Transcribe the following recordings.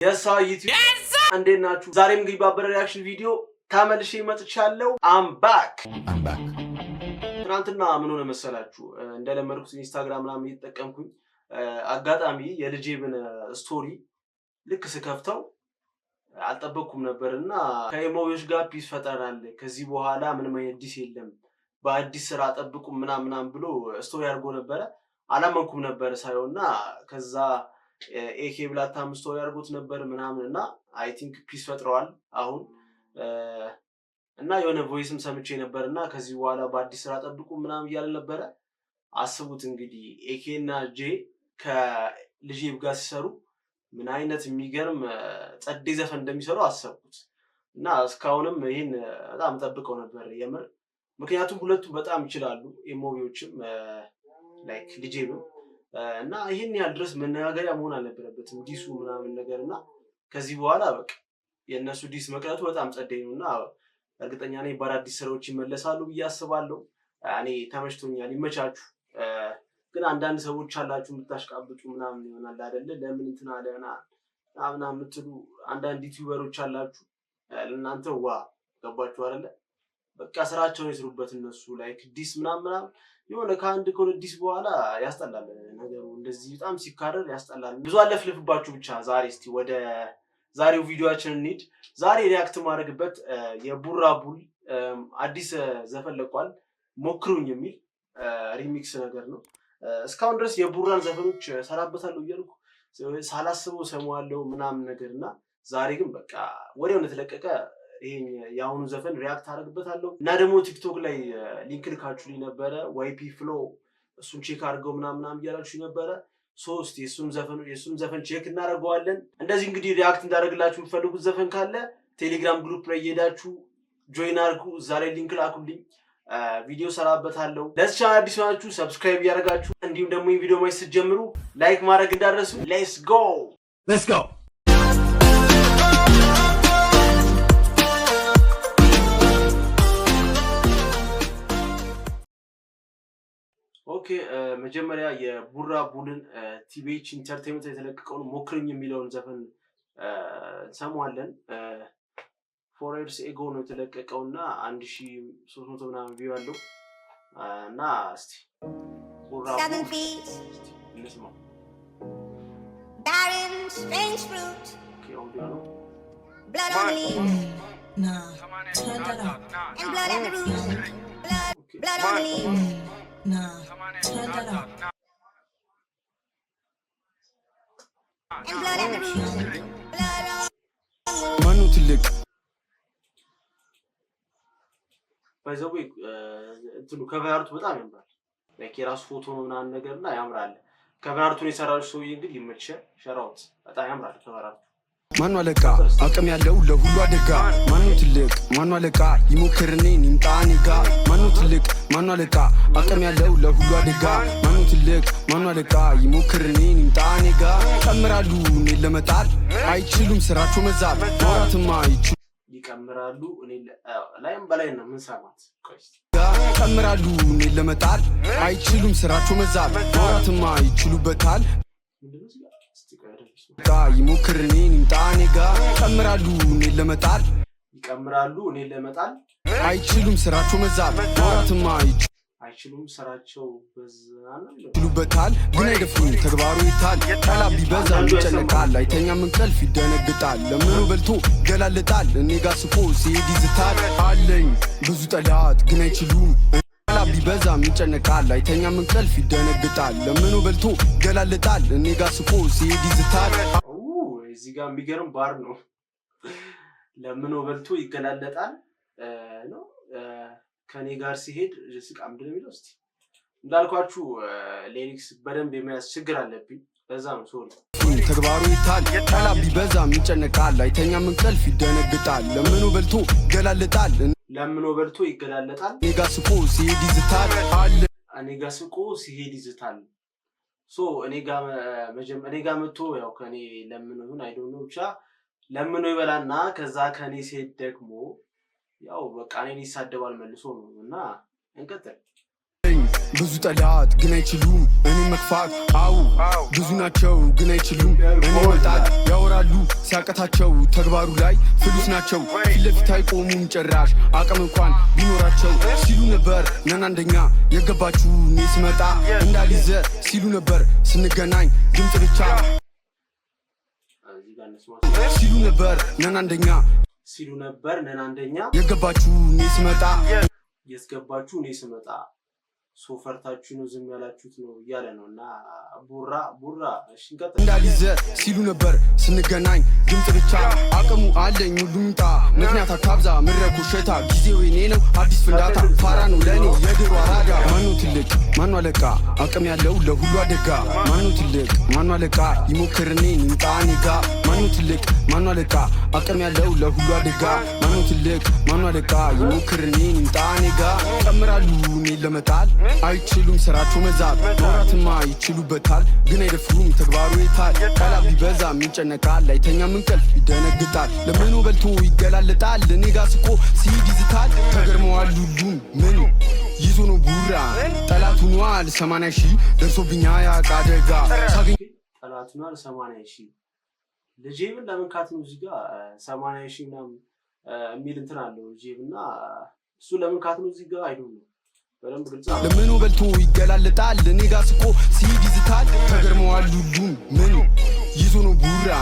የሳ ዩቲዩብ እንዴት ናችሁ? ዛሬም እንግዲህ ባበረ ሪአክሽን ቪዲዮ ተመልሼ መጥቻለሁ። I'm back። ትናንትና ምን ሆነ መሰላችሁ? እንደለመድኩት ኢንስታግራም ምናምን እየተጠቀምኩኝ አጋጣሚ የልጄብን ስቶሪ ልክ ስከፍተው አልጠበቅኩም ነበርና ከኢሞዎች ጋር ፒስ ፈጠራል። ከዚህ በኋላ ምንም አይነት ዲስ የለም፣ በአዲስ ስራ ጠብቁ ምናምን ብሎ ስቶሪ አድርጎ ነበረ። አላመንኩም ነበር ሳይሆንና ከዛ ኤኬ ብላታም ስቶሪ አድርጎት ነበር ምናምንና አይ ቲንክ ፒስ ፈጥረዋል አሁን እና የሆነ ቮይስም ሰምቼ ነበርና ከዚህ በኋላ በአዲስ ስራ ጠብቁ ምናምን እያለ ነበረ። አስቡት እንግዲህ ኤኬ እና ጄ ከልጄብ ጋር ሲሰሩ ምን አይነት የሚገርም ጸዴ ዘፈን እንደሚሰሩ አሰብኩት እና እስካሁንም ይሄን በጣም ጠብቀው ነበር የምር። ምክንያቱም ሁለቱም በጣም ይችላሉ ኢሞቢዎችም ላይክ ልጄብም እና ይሄን ያህል ድረስ መነጋገሪያ መሆን አልነበረበትም ዲሱ ምናምን ነገርና ከዚህ በኋላ በቃ የነሱ ዲስ መቅረቱ በጣም ጸዴ ነውና እርግጠኛ ነኝ በአዲስ ስራዎች ይመለሳሉ ብዬ አስባለሁ። እኔ ተመችቶኛል፣ ይመቻችሁ። ግን አንዳንድ ሰዎች አላችሁ የምታሽቃብጡ ምናምን ይሆናል አይደለ? ለምን እንትና አለና ምናምን የምትሉ አንዳንድ ዩቲዩበሮች አላችሁ። ለእናንተ ዋ ገባችሁ አይደለ? በቃ ስራቸውን ይስሩበት እነሱ ላይክ ዲስ ምናምን የሆነ ከአንድ ዲስ በኋላ ያስጠላል ነገሩ። እንደዚህ በጣም ሲካረር ያስጠላል። ብዙ አለፍልፍባችሁ ብቻ ዛሬ እስቲ ወደ ዛሬው ቪዲዮአችን እንሂድ። ዛሬ ሪአክት ማድረግበት የቡራ ቡል አዲስ ዘፈን ለቋል፣ ሞክሩኝ የሚል ሪሚክስ ነገር ነው። እስካሁን ድረስ የቡራን ዘፈኖች ሰራበታለሁ እያልኩ ሳላስበው ሰማዋለሁ ምናምን ነገርና ዛሬ ግን በቃ ወዲያው እንደተለቀቀ ይሄን ያሁኑ ዘፈን ሪአክት አደርግበታለሁ። እና ደግሞ ቲክቶክ ላይ ሊንክ ልካችሁልኝ ነበረ ዋይፒ ፍሎ እሱን ቼክ አድርገው ምናምን እያላችሁ ነበረ። ሶስት የሱም ዘፈን ቼክ እናደርገዋለን። እንደዚህ እንግዲህ ሪአክት እንዳደርግላችሁ የምትፈልጉት ዘፈን ካለ ቴሌግራም ግሩፕ ላይ እየሄዳችሁ ጆይን አድርጉ። ዛሬ ሊንክ ላኩልኝ፣ ቪዲዮ ሰራበታለሁ። ለዚህ ቻናል አዲስ ናችሁ ሰብስክራይብ እያደረጋችሁ እንዲሁም ደግሞ ይሄን ቪዲዮ ማየት ስትጀምሩ ላይክ ማድረግ እንዳትረሱ። ሌትስ ጎ ኦኬ። መጀመሪያ የቡራ ቡልን ቲቪኤች ኢንተርቴይንመንት የተለቀቀውን ሞክርኝ የሚለውን ዘፈን እንሰማዋለን። 4 years ago ነው የተለቀቀውና 1300 ምናምን ቪው አለው እና እስቲ ቡራ እንስማው። Barren strange fruit. ኦኬ ኦዲዮ ነው። Blood on the leaves. Nah, turn that up. And blood at the roots. Blood on the leaves. Nah, turn that up. And blood at the roots. Blood on Manu ትልቅ ባይዘው እንትኑ ከቨርቱ በጣም ያምራል። ላይክ የራሱ ፎቶ ነው ምናምን ነገርና ያምራል። ከቨርቱን የሰራው ሰውዬ እንግዲህ ይመችህ ሸራውት በጣም ያምራል ከቨርቱ። ማኑ አለቃ አቅም ያለው ለሁሉ አደጋ ማኑ ትልቅ ማኑ አለቃ ይሞክር እኔን ይምጣ እኔ ጋ ማኑ ትልቅ ማኑ አለቃ አቅም ያለው ለሁሉ አደጋ ማኑ ትልቅ ማኑ አለቃ ይሞክር እኔን ይምጣ እኔ ጋ ይቀምራሉ እኔን ለመጣል አይችሉም ስራቸው መዛል ማውራትማ አይችሉም ይቀምራሉ እኔ ላይም በላይ ነው ምን ሰማት ቆይስ ይቀምራሉ እኔን ለመጣል አይችሉም ስራቸው መዛል ማውራትማ ይችሉበታል ይሞክር እኔን ይምጣ እኔ ጋ ይቀምራሉ እኔን ለመጣል አይችሉም ስራቸው መዛል ማውራትማ አይችሉም ስራቸው በዛና ይችሉበታል ግን አይደፍሩም ተግባሩ ይታል ቃላቢ በዛ ይጨነቃል አይተኛም እንቅልፍ ይደነግጣል ለምኑ በልቶ ገላልጣል እኔ ጋ ስቆ ሲሄድ ይዝታል አለኝ ብዙ ጠላት ግን አይችሉም ቃላቢ በዛ ይጨነቃል አይተኛም እንቅልፍ ይደነግጣል ለምኑ በልቶ ገላልጣል እኔ ጋ ስቆ ሲሄድ ይዝታል። እዚህ ጋር የሚገርም ባር ነው። ለምኑ በልቶ ይገላለጣል ነው ከኔ ጋር ሲሄድ ስቃም እንደሚለው እስቲ እንዳልኳችሁ ሊሪክስ በደንብ የሚያስ ችግር አለብኝ በዛ ነው ሶሪ ተግባሩ ይታል ቃላቢ በዛ ይጨነቃል አይተኛም እንቅልፍ ይደነግጣል ለምኑ በልቶ ገላልጣል እኔ ጋ ስቆ ሲሄድ ይዝታል አለ እኔ ጋ ስቆ ሲሄድ ይዝታል ሶ እኔ ጋ መጥቶ ያው ከኔ ለምኑ ይሁን አይ ዶንት ኖ ብቻ ለምኑ ይበላና ከዛ ከኔ ሲሄድ ደግሞ ያው በቃ እኔን ይሳደባል መልሶ ነው እና እንቀጥል ብዙ ጠላት ግን አይችሉም እኔ መክፋት አው ብዙ ናቸው ግን አይችሉም እኔ መጣል ያወራሉ ሲያቀታቸው ተግባሩ ላይ ፍሉስ ናቸው ፊት ለፊት አይቆሙም ጭራሽ አቅም እንኳን ቢኖራቸው ሲሉ ነበር ነን አንደኛ የገባችሁ እኔ ስመጣ እንዳልይዘ ሲሉ ነበር ስንገናኝ ድምፅ ብቻ ሲሉ ነበር ነን አንደኛ የገባችሁ እኔ ስመጣ ያስገባችሁ እኔ ስመጣ ሶፈርታችሁ ነው ዝም ያላችሁት ነው እያለ ነውና ቡራ እሺ እንቀጥል እንዳልይዘ ሲሉ ነበር ስንገናኝ ድምፅ ብቻ አቅሙ አለኝ ሁሉምታ ምክንያት አታብዛ ምረኩ ሸታ ጊዜው የኔ ነው አዲስ ፍንዳታ ፋራ ነው ለኔ የድሮ አራዳ ማኑ ትልቅ ማኑ አለቃ አቅም ያለው ለሁሉ አደጋ ማኑ ትልቅ ማኑ አለቃ ይሞክርኔ ንጣኔ ጋ ማኑ ትልቅ ማኑ አለቃ አቅም ያለው ለሁሉ አደጋ ማኑ ትልቅ ማኑ አለቃ ይሞክርኔ ንጣኔ ጋ ጨምራሉ እኔ ለመጣል አይችሉም ስራቸው መዛት ማውራትማ ይችሉበታል ግን አይደፍሩም ተግባሩ ይታል ቃላት ቢበዛ ይጨነቃል አይተኛም እንቅልፍ ይደነግጣል ለምኑ በልቶ ይገላለጣል እኔ ጋር ስቆ ሲሄድ ይዝታል ተገርመዋል ሁሉም ምን ይዞ ነው ቡራ ጠላት ሆኗል 80,000 ደርሶብኛ ያቃደጋ ሳገኝ ጠላት ሆኗል 80,000 ለጄብን ለመንካት ነው እዚህ ጋር 80,000 ምናምን የሚል እንትን አለው ጄብና እሱ ለመንካት ነው እዚህ ጋር አይደለም ለምኑ በልቶ ይገላለጣል እኔ ጋር ስቆ ሲሄድ ይዝታል ተገርመዋል ሁሉም ምን ይዞ ነው ቡራ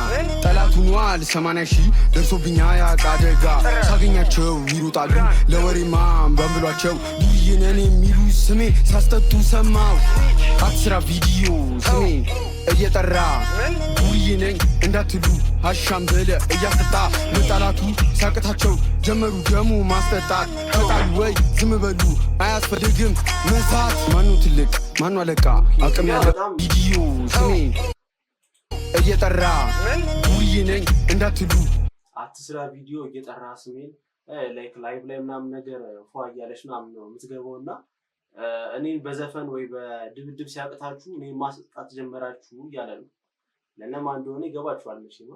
ጠላት ሆኗል 80,000 ደርሶብኛ ያቃደጋ ሳገኛቸው ይሮጣሉ ለወሬማ በንብሏቸው ዱርዬነን የሚሉ ስሜ ሳስጠጡ ሰማው አትስራ ቪዲዮ ስሜ እየጠራ ዱርዬ ነኝ እንዳትሉ አሻም በለ እያስጠጣ ለጠላቱ ሲያቅታቸው ጀመሩ ደሙ ማስጠጣት ከጣሉ ወይ ዝም በሉ አያስፈልግም መሳት ማኑ ትልቅ ማኑ አለቃ አቅም ያለው ቪዲዮ ስሜ እየጠራ ዱርዬ ነኝ እንዳትሉ አትስራ ቪዲዮ እየጠራ ስሜን ላይክ ላይቭ ላይ ምናምን ነገር ፏ እያለች ምናምን ነው የምትገባውና እኔን በዘፈን ወይ በድብድብ ሲያቅታችሁ እኔን ማስጣት ጀመራችሁ እያለ ነው ለነማን እንደሆነ ይገባችኋል መቼም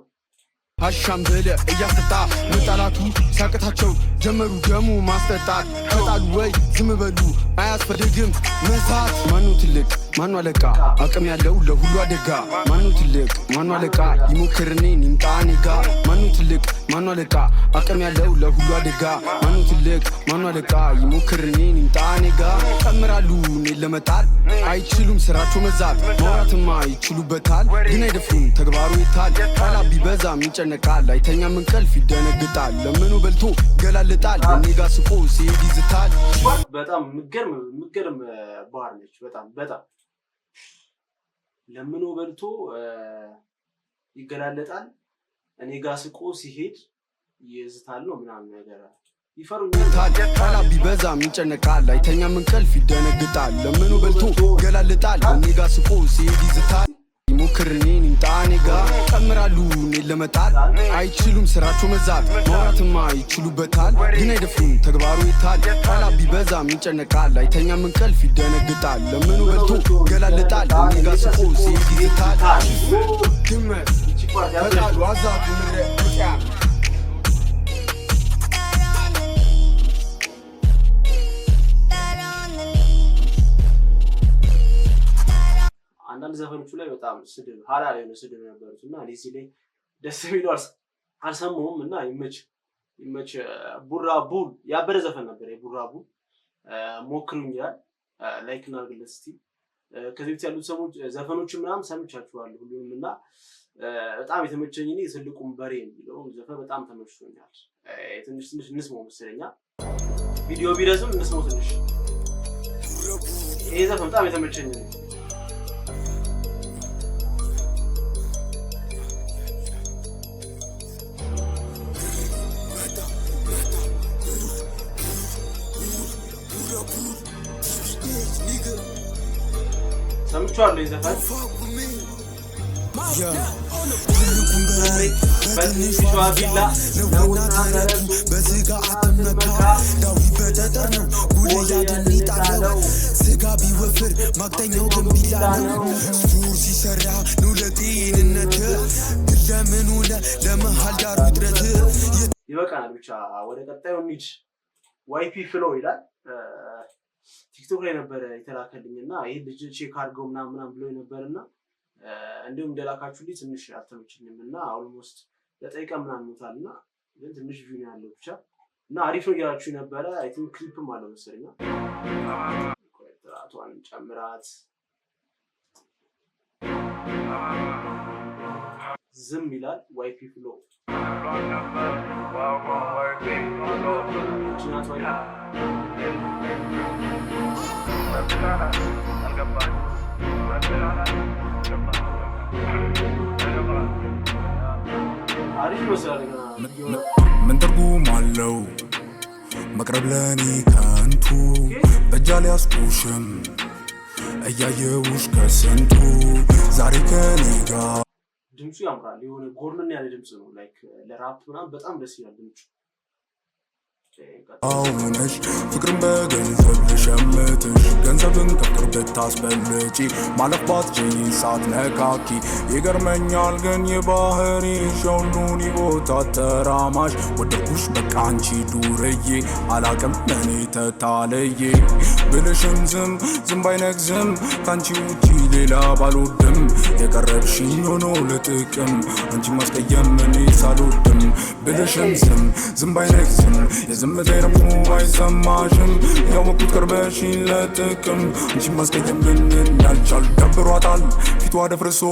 አሻም በለ እያስጠጣ ለጠላቱ ሲያቅታቸው ጀመሩ ደሙ ማስጠጣት ከጣሉ ወይ ዝም በሉ አያስፈልግም መሳት ማኑ ትልቅ ማኑ አለቃ አቅም ያለው ለሁሉ አደጋ ማኑ ትልቅ ማኑ አለቃ ይሞክርኔ ንጣኔ ጋ ማኑ ትልቅ ማኑ አለቃ አቅም ያለው ለሁሉ አደጋ ማኑ ትልቅ ማኑ አለቃ ይሞክርኔ ንጣኔ ጋ ጨምራሉ እኔ ለመጣል አይችሉም ስራቸው መዛት ማውራትማ ይችሉበታል ግን አይደፍሩም ተግባሩ ይታል ቃላት ቢበዛ ይጨነቃል አይተኛም እንቅልፍ ይደነግጣል ለምኑ በልቶ ገላልጣል እኔ ጋር ስቆ ሲሄድ ይዝታል በጣም ምገርም ባህር ነች በጣም ለምኑ በልቶ ይገላለጣል እኔ ጋር ስቆ ሲሄድ ይዝታል ነው ምናምን ነገር ይፈሩኛል ቃላት ቢበዛ ይጨነቃል አይተኛም እንቅልፍ ይደነግጣል ለምኑ በልቶ ገላልጣል እኔ ጋር ስቆ ሲሄድ ይዝታል ይሞክርኔ ንጣኔ ጋ ጨምራሉ እኔ ለመጣል አይችሉም ስራቸው መዛት ማውራትማ ይችሉበታል ግን አይደፍሩም ተግባሩ ይታል ቃላት ቢበዛ ይጨነቃል አይተኛም እንቅልፍ ይደነግጣል ለምኑ በልቶ ገላልጣል እኔ ጋር ስቆ ሲሄድ ይዝታል ድመት ተጣሉ አዛቱ ምድረ እቂያ አንዳንድ ዘፈኖቹ ላይ በጣም ስድብ ሐላል የሆነ ስድብ ነበሩትና እዚህ ላይ ደስ የሚሉ አልሰማሁም እና ይመች ቡራቡል ያበረ ዘፈን ነበር የቡራቡል ሞክሩኝ ይላል ላይክ እና አድርጉለት እስቲ ከዚህ ቤት ያሉት ሰዎች ዘፈኖች ምናምን ሰምቻችኋለሁ ሁሉንም እና በጣም የተመቸኝ እኔ ትልቁም በሬ የሚለው ዘፈን በጣም ተመችቶኛል ትንሽ እንስማው መሰለኛ ቪዲዮ ቢረዝም እንስማው ትንሽ ይሄ ዘፈን በጣም የተመቸኝ ነው ሰምቻለሁ ይዘፋል በትንሿ ቢላ በስጋ አተመካ ዳዊት በጠጠር ነው ጉልያድን ይጣለው ስጋ ቢወፍር ማቅጠኛው ግን ቢላ ነው ሱር ሲሰራ ነው ለጤንነት ለምን ውለ ለመሃል ዳር ውጥረት ይበቃናል ብቻ ወደ ቀጣዩ እንሂድ ዋይፒ ፍሎ ይላል ቲክቶክ ላይ ነበር የተላከልኝና ይሄ ልጅ ቼክ አድርገው ምናምን ብሎ ነበርና እንዲሁም እንደላካችሁልኝ ትንሽ አልተመቸኝምና ኦልሞስት ለጠይቀ ምናምን ሞታልና ግን ትንሽ ቪው ነው ያለው ብቻ እና አሪፍ ነው ያላችሁ ነበረ። አይ ቲንክ ክሊፕም አለው መሰለኝ። ጥራቷን ጨምራት ዝም ይላል ዋይፒ ፍሎ ምን ትርጉም አለው መቅረብ ለኔ ከንቱ በእጃ ሊያስኩሽም እያየውሽ ከስንቱ ዛሬ ከኔ ጋር ድምፁ ያምራል። የሆነ ጎርነን ያለ ድምፅ ነው። ላይክ ለራፕ ምናምን በጣም ደስ ይላል ድምፁ። አሁነሽ ፍቅርን በገንዘብ ልሸምትሽ ገንዘብን ከፍቅር ብታስበልጪ ማለፍ ባትችይ ሳትነካኪ ይገርመኛል ግን የባህሪሽ ሁሉን ቦታ ተራማሽ ወደድኩሽ በቃ አንቺ ዱርዬ አላቅም ለኔ ተታለዬ ብልሽም ዝም ባይነግዝም ከአንቺ ውጪ ሌላ ባልወድም የቀረብሽኝ ሆኖ ለጥቅም አንቺ ማስቀየም እኔ ሳልወድም ብልሽም ዝም ባይነግዝም የዝምታዬ ደግሞ አይሰማሽም ያወቅኩት ቀርበሽኝ ለጥቅም አንቺ ማስቀየም ግን ያልቻል ደብሯታል ፊቷ ደፍርሶ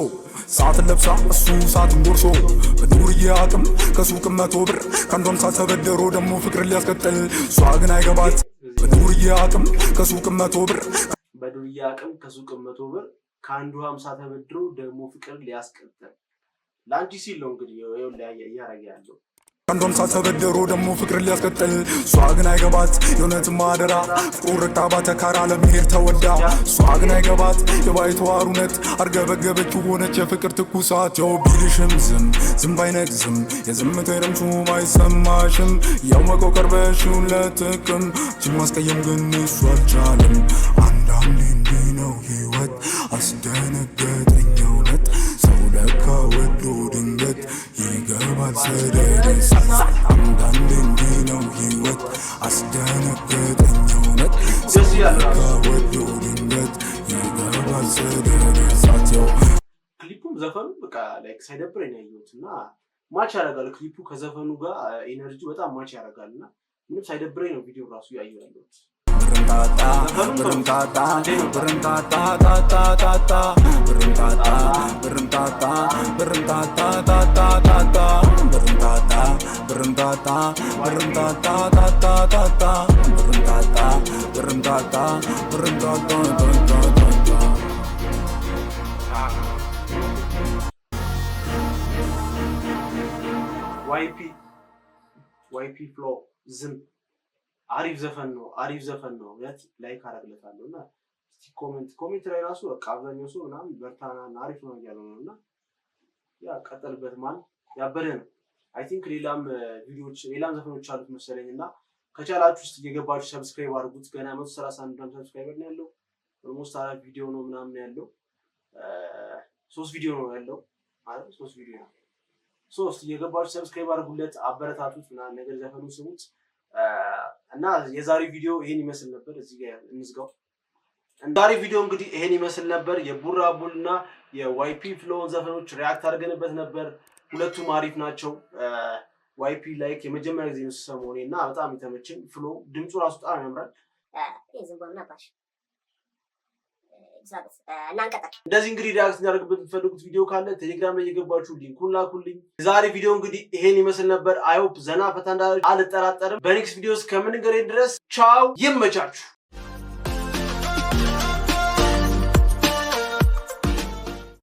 ሰዓትን ለብሳ እሱ ሰዓትን ጎርሶ በዱርዬ አቅም ከሱቅ 100 ብር ከአንዷም ሰዓት ተበድሮ ደግሞ ፍቅር ሊያስቀጥል እሷ ግን አይገባት በዱርዬ አቅም ከሱቅ 100 ብር በዱርዬ አቅም ከሱቅ 100 ብር ከአንዱ 50 ተበድሮ ደግሞ ፍቅር ሊያስቀጥል ላንቺ ሲል ነው እንግዲህ ይኸው እያረገ ያለው አንዷም ሰዓት ተበድሮ ደግሞ ፍቅር ሊያስቀጥል እሷ ግን አይገባት የእውነትም ማደራ ፍቅሩ ረታ ባተካራ ለመሄድ ተወዳ እሷ ግን አይገባት የባይተዋሩነት አርገበገበችው ሆነች የፍቅር ትኩሳት ያው ቢልሽም ዝም ባይነግዝም የዝምታዬ ድምፁ አይሰማሽም ያወቀው ቀርበሽውን ለጥቅም አንቺን ማስቀየም ግን እሱ አልቻለም አንዳንዴ እንዲህ ነው ህይወት አስደነገጠኝ እውነት ሰው ለካ ወዶ ድንገት ይገባል ሰደደስ አንዳንዴ እንዲህ ነው ህይወት አስደነገጠኝ እውነት ሰው ለካ ወዶ ድንገት ይገባል ሰደደስ ክሊፑም ዘፈኑ በቃ ላይክ ሳይደብረኝ ያየሁትና ማች ያደርጋል ክሊፑ ከዘፈኑ ጋር ኤነርጂ በጣም ማች ያደርጋልና ምንም ሳይደብረኝ ነው ቪዲዮ ራሱ ያየው ያለሁት ዋይፒ ፍሎ ዝም አሪፍ ዘፈን ነው ለት ላይክ አደርግለታለሁና እስቲ ኮሜንት ላይ ራሱ በቃ አብዛኛው ሰው ምናምን በርታና አሪፍ ነው እያለው ነውና ያ ቀጠልበት ማለት ያበደ ነው። አይ ቲንክ ሌላም ዘፈኖች አሉት መሰለኝና ከቻላችሁ እስቲ እየገባችሁ ሰብስክራይብ አድርጉት። ገና 131 ሰብስክራይበር ነው ያለው። ኦልሞስት 4 ቪዲዮ ነው ምናምን ያለው 3 ቪዲዮ ነው ያለው አይደል 3 ቪዲዮ ነው። እስቲ እየገባችሁ ሰብስክራይብ አድርጉለት አበረታቱት ምናምን ነገር ዘፈኑ ስሙት። እና የዛሬ ቪዲዮ ይሄን ይመስል ነበር። እዚህ ጋር እንዝጋው። ዛሬ ቪዲዮ እንግዲህ ይሄን ይመስል ነበር። የቡራቡል እና የዋይፒ ፍሎ ዘፈኖች ሪአክት አድርገንበት ነበር። ሁለቱም አሪፍ ናቸው። ዋይፒ ላይክ የመጀመሪያ ጊዜ ነው ሰሞኔ እና በጣም የተመቸኝ ፍሎ ድምፁ ራሱ በጣም ያምራል። እንደዚህ እንግዲህ ሪአክት እናደርግበት የምትፈልጉት ቪዲዮ ካለ ቴሌግራም ላይ እየገባችሁ ሊንኩን ላኩልኝ። የዛሬ ቪዲዮ እንግዲህ ይሄን ይመስል ነበር። አይ ሆፕ ዘና ፈታ እንዳላችሁ አልጠራጠርም። በኔክስት ቪዲዮ እስከምንገናኝ ድረስ ቻው፣ ይመቻችሁ።